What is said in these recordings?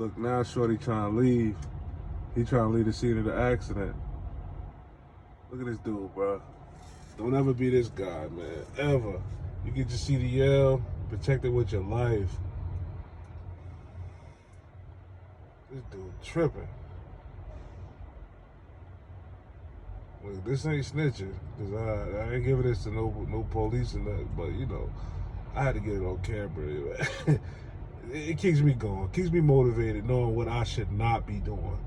Look, now Shorty trying to leave. He trying to leave the scene of the accident. Look at this dude, bro. Don't ever be this guy, man. Ever. You get your CDL, protect it with your life. This dude tripping. Look, this ain't snitching, because I ain't giving this to no police and nothing, but you know, I had to get it on camera. It keeps me going, keeps me motivated, knowing what I should not be doing.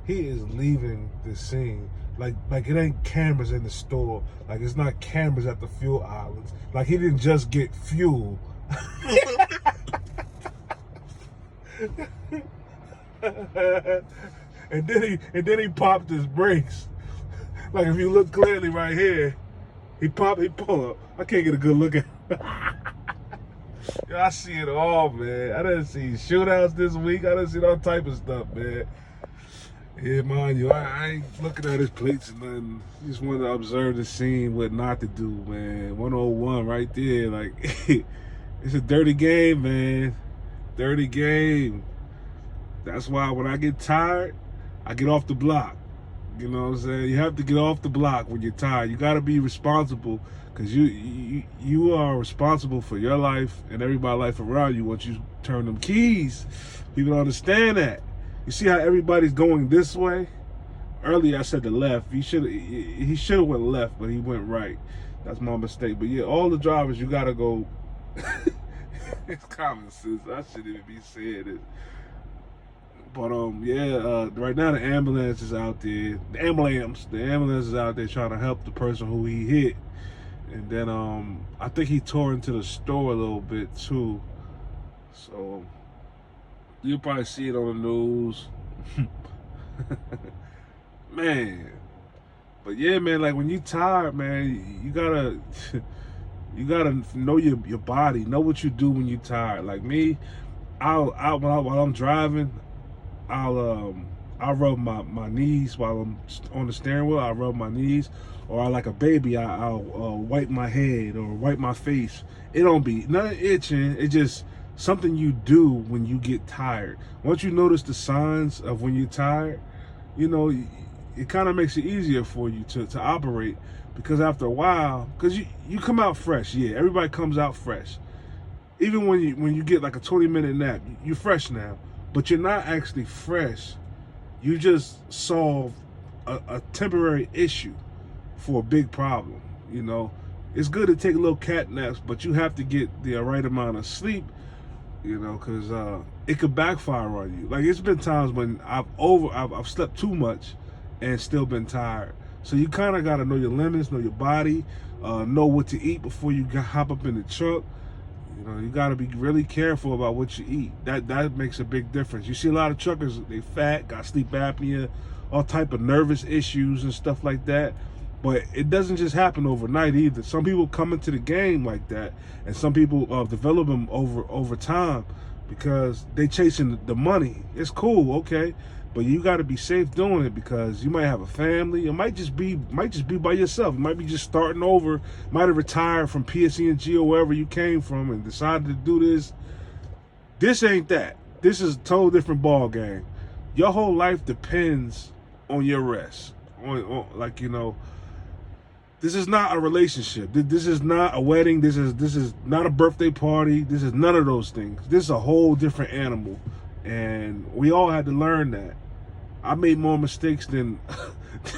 He is leaving the scene like it ain't cameras in the store, like it's not cameras at the fuel islands, like he didn't just get fuel. and then he popped his brakes. Like if you look clearly right here, he pull up. I can't get a good look at him. Yo, I see it all, man. I done seen shootouts this week. I done seen all type of stuff, man. Yeah, mind you, I ain't looking at his plates and nothing. Just want to observe the scene, what not to do, man. 101 right there. Like, it's a dirty game, man. Dirty game. That's why when I get tired, I get off the block. You know what I'm saying? You have to get off the block when you're tired. You got to be responsible, because you are responsible for your life and everybody's life around you once you turn them keys. People don't understand that. You see how everybody's going this way? Earlier I said the left. He should have went left, but he went right. That's my mistake. But yeah, all the drivers, you got to go. It's common sense. I shouldn't even be saying it. But yeah, right now the ambulance is out there. The ambulance is out there trying to help the person who he hit. And then I think he tore into the store a little bit too. So you'll probably see it on the news. Man. But yeah, man, like when you tired, man, you gotta know your body, know what you do when you tired. Like me, while I'm driving, I'll rub my knees while I'm on the steering wheel. I'll rub my knees, or like a baby, I'll wipe my head or wipe my face. It don't be nothing itching. It's just something you do when you get tired. Once you notice the signs of when you're tired, you know, it kind of makes it easier for you to operate, because after a while, because you come out fresh. Yeah, everybody comes out fresh. Even when you get like a 20-minute nap, you're fresh now. But you're not actually fresh. You just solve a temporary issue for a big problem. You know, it's good to take little cat naps, but you have to get the right amount of sleep. You know, because it could backfire on you. Like, it's been times when I've slept too much and still been tired. So you kind of got to know your limits, know your body, know what to eat before you hop up in the truck. You know, you got to be really careful about what you eat. That makes a big difference. You see a lot of truckers, they fat, got sleep apnea, all type of nervous issues and stuff like that. But it doesn't just happen overnight either. Some people come into the game like that, and some people develop them over time because they chasing the money. It's cool, okay, but you got to be safe doing it, because you might have a family. It might just be by yourself. You might be just starting over. Might have retired from PSE&G or wherever you came from and decided to do this. This ain't that. This is a total different ball game. Your whole life depends on your rest. On like, you know, this is not a relationship. This is not a wedding. This is not a birthday party. This is none of those things. This is a whole different animal, and we all had to learn that. I made more mistakes than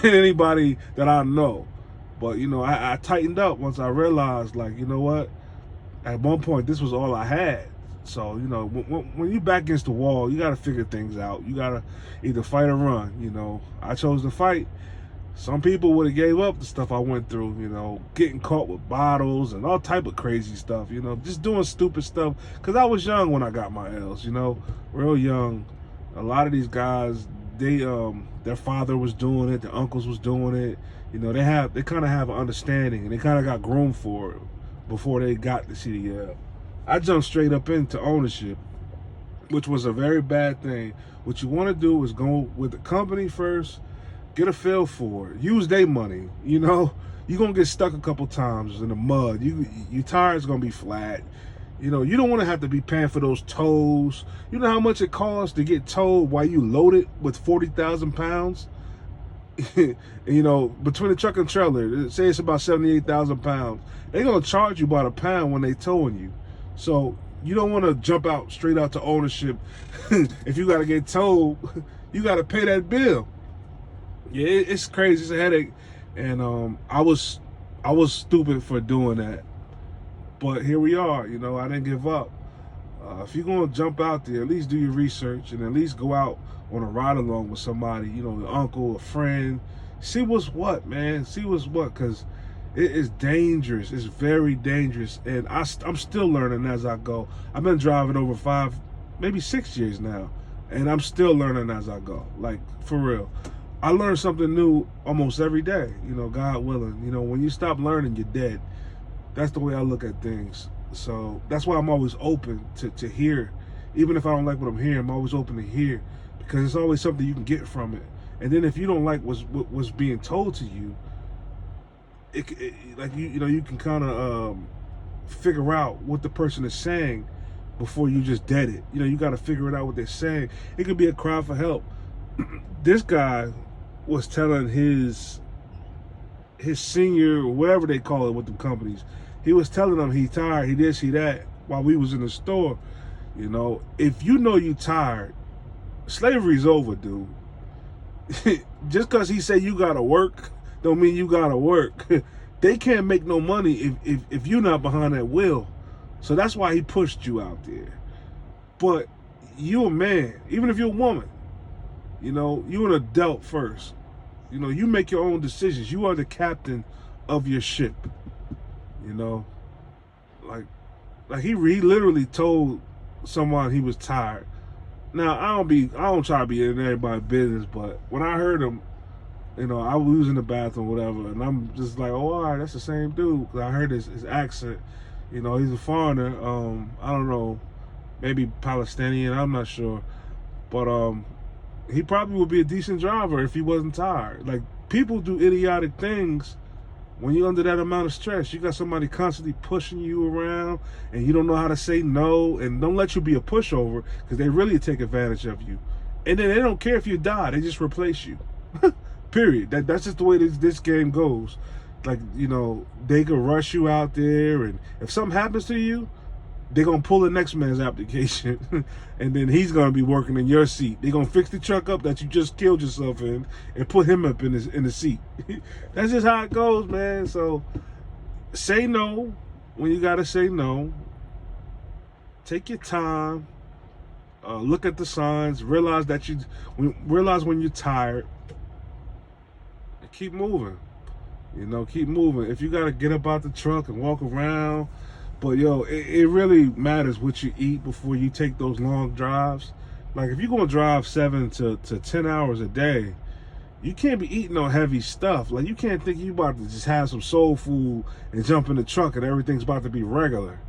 anybody that I know, but you know, I tightened up once I realized, like, you know what? At one point, this was all I had. So you know, when you back against the wall, you got to figure things out. You got to either fight or run. You know, I chose to fight. Some people would have gave up the stuff I went through, you know, getting caught with bottles and all type of crazy stuff, you know, just doing stupid stuff. Because I was young when I got my L's, you know, real young. A lot of these guys, their father was doing it, their uncles was doing it. You know, they kind of have an understanding, and they kind of got groomed for it before they got the CDL. I jumped straight up into ownership, which was a very bad thing. What you want to do is go with the company first. Get a feel for it. Use their money. You know, you're going to get stuck a couple times in the mud. Your tire's going to be flat. You know, you don't want to have to be paying for those tolls. You know how much it costs to get towed while you loaded with 40,000 pounds? You know, between the truck and trailer, say it's about 78,000 pounds. They're going to charge you by the pound when they towing you. So you don't want to jump out straight out to ownership. If you got to get towed, you got to pay that bill. Yeah, it's crazy. It's a headache. And I was stupid for doing that. But here we are, you know, I didn't give up. If you're going to jump out there, at least do your research and at least go out on a ride along with somebody, you know, an uncle, a friend. See what's what, man. See what's what, because it is dangerous. It's very dangerous. And I'm still learning as I go. I've been driving over 5, maybe 6 years now, and I'm still learning as I go. Like, for real. I learn something new almost every day, you know, God willing. You know, when you stop learning, you're dead. That's the way I look at things. So that's why I'm always open to hear. Even if I don't like what I'm hearing, I'm always open to hear, because it's always something you can get from it. And then if you don't like what's being told to you, like you know, you can kind of figure out what the person is saying before you just dead it. You know, you got to figure it out what they're saying. It could be a cry for help. This guy was telling his senior, or whatever they call it with the companies, he was telling them he tired, he this, he that, while we was in the store. You know, if you know you tired, slavery's over, dude. Just because he said you gotta work, don't mean you gotta work. They can't make no money if you're not behind that wheel. So that's why he pushed you out there. But you a man, even if you're a woman, you know, you an adult first. You know, you make your own decisions. You are the captain of your ship. You know, like he literally told someone he was tired. Now I don't try to be in everybody's business, but when I heard him, you know, I was in the bathroom, whatever, and I'm just like, oh, all right, that's the same dude. 'Cause I heard his accent. You know, he's a foreigner. I don't know, maybe Palestinian. I'm not sure, but he probably would be a decent driver if he wasn't tired. Like, people do idiotic things when you're under that amount of stress. You got somebody constantly pushing you around, and you don't know how to say no, and don't let you be a pushover, because they really take advantage of you. And then they don't care if you die; they just replace you. Period. That's just the way this game goes. Like, you know, they could rush you out there, and if something happens to you, they're going to pull the next man's application, and then he's going to be working in your seat. They're going to fix the truck up that you just killed yourself in and put him up in the seat. That's just how it goes, man. So say no when you got to say no. Take your time. Look at the signs. Realize when you're tired. And keep moving. You know, keep moving. If you got to get up out the truck and walk around, but yo, it really matters what you eat before you take those long drives. Like, if you're gonna drive 7 to 10 hours a day, you can't be eating no heavy stuff. Like, you can't think you about to just have some soul food and jump in the truck and everything's about to be regular.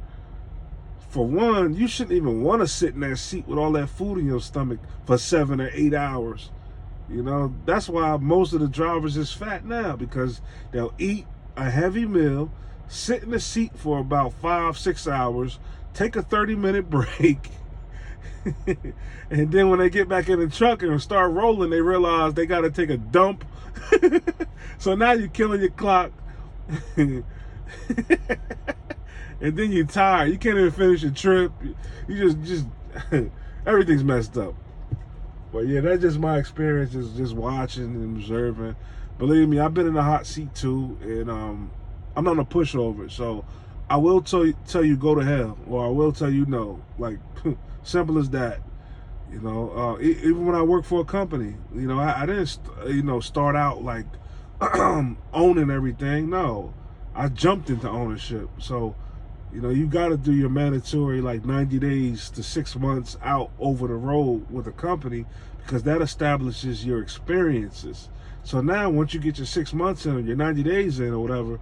For one, you shouldn't even want to sit in that seat with all that food in your stomach for 7 or 8 hours. You know, that's why most of the drivers is fat now, because they'll eat a heavy meal, sit in the seat for about 5-6 hours, take a 30-minute break, and then when they get back in the truck and start rolling, they realize they got to take a dump. So now you're killing your clock. And then you're tired. You can't even finish your trip. You just everything's messed up. But yeah, that's just my experience, just watching and observing. Believe me, I've been in the hot seat too, and I'm not a pushover. So I will tell you go to hell, or I will tell you no. Like, simple as that. You know, even when I worked for a company, you know, I didn't, you know, start out like owning everything. No, I jumped into ownership. So, you know, you got to do your mandatory like 90 days to 6 months out over the road with a company, because that establishes your experiences. So now, once you get your 6 months in, or your 90 days in, or whatever,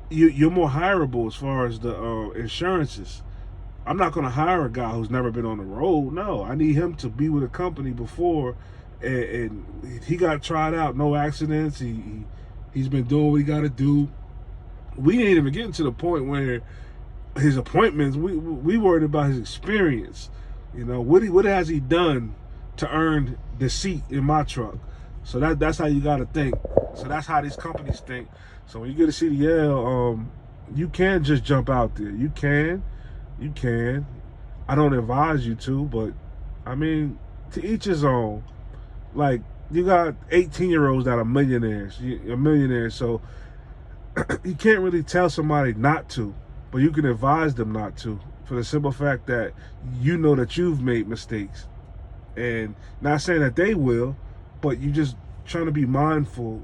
you're more hireable as far as the insurances. I'm not going to hire a guy who's never been on the road. No, I need him to be with a company before, and he got tried out, no accidents. He's been doing what he got to do. We ain't even getting to the point where his appointments. We worried about his experience. You know, what has he done to earn the seat in my truck? So that's how you got to think. So that's how these companies think. So when you get a CDL, you can just jump out there. You can. I don't advise you to, but I mean, to each his own. Like, you got 18-year-olds that are millionaires. You're millionaires, so you can't really tell somebody not to, but you can advise them not to, for the simple fact that you know that you've made mistakes. And not saying that they will, but you just trying to be mindful,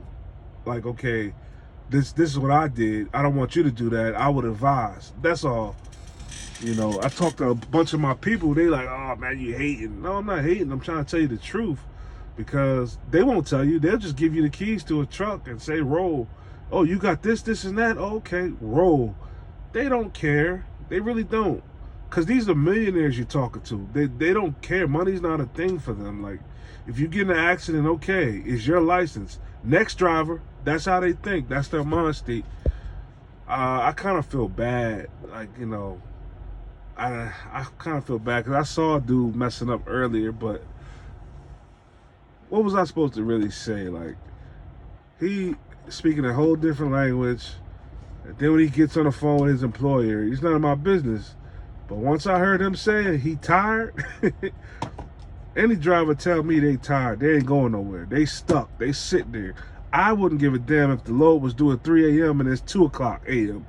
like, okay, this is what I did. I don't want you to do that. I would advise. That's all. You know, I talked to a bunch of my people. They like, oh man, you hating. No, I'm not hating. I'm trying to tell you the truth, because they won't tell you. They'll just give you the keys to a truck and say, roll. Oh, you got this, and that. Okay, roll. They don't care. They really don't. Because these are millionaires you're talking to. They don't care. Money's not a thing for them. Like, if you get in an accident, okay, it's your license. Next driver. That's how they think. That's their mind state. I kind of feel bad. Like, you know, I kind of feel bad because I saw a dude messing up earlier, but what was I supposed to really say? Like, he speaking a whole different language, and then when he gets on the phone with his employer, he's none of my business. But once I heard him say he tired, any driver tell me they tired, they ain't going nowhere. They stuck. They sit there. I wouldn't give a damn if the load was due at 3 a.m. and it's 2 o'clock a.m.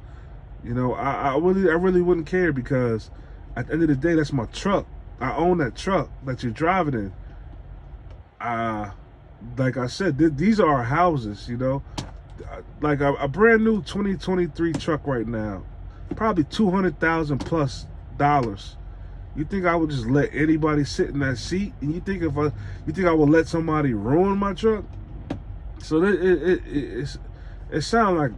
You know, I really wouldn't care, because at the end of the day, that's my truck. I own that truck that you're driving in. Like I said, these are our houses, you know. Like a brand new 2023 truck right now, probably $200,000 plus. You think I would just let anybody sit in that seat? And you think I would let somebody ruin my truck? So it sounds like,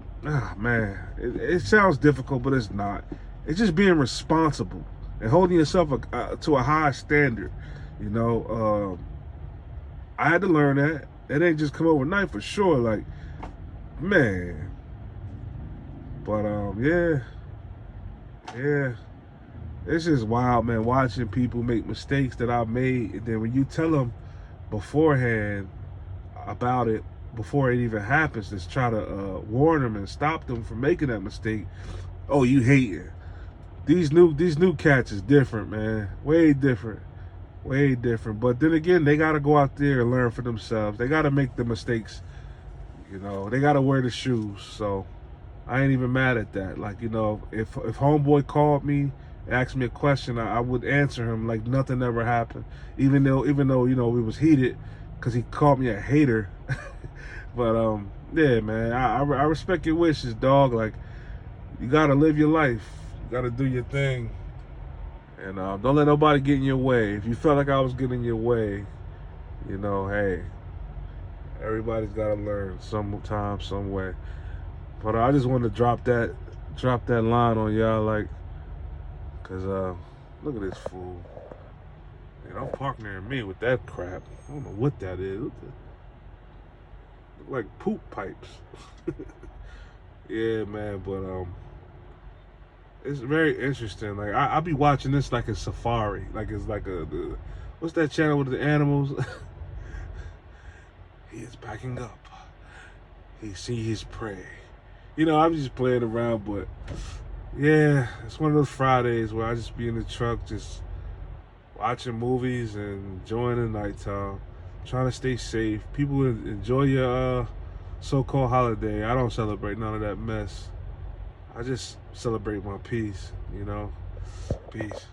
man, it sounds difficult, but it's not. It's just being responsible and holding yourself to a high standard. You know, I had to learn that. It ain't just come overnight for sure. Like, man. But yeah. It's just wild, man, watching people make mistakes that I've made, and then when you tell them beforehand about it, before it even happens, just try to warn them and stop them from making that mistake. Oh, you hating. These new cats is different, man. Way different. But then again, they got to go out there and learn for themselves. They got to make the mistakes. You know, they got to wear the shoes. So I ain't even mad at that. Like, you know, if homeboy called me, asked me a question, I would answer him like nothing ever happened. Even though, you know, we was heated because he called me a hater. But yeah, man, I respect your wishes, dog. Like, you gotta live your life. You gotta do your thing. And don't let nobody get in your way. If you felt like I was getting in your way, you know, hey, everybody's gotta learn sometime, some way. But I just wanted to drop that line on y'all, like, cause look at this fool. Man, don't park near me with that crap. I don't know what that is. Look like poop pipes. Yeah, man, but it's very interesting. Like, I'll be watching this like a safari. Like, it's like what's that channel with the animals? He is backing up. He sees his prey. You know, I'm just playing around, but yeah, it's one of those Fridays where I just be in the truck, just watching movies and enjoying the nighttime, trying to stay safe. People enjoy your so-called holiday. I don't celebrate none of that mess. I just celebrate my peace, you know. Peace.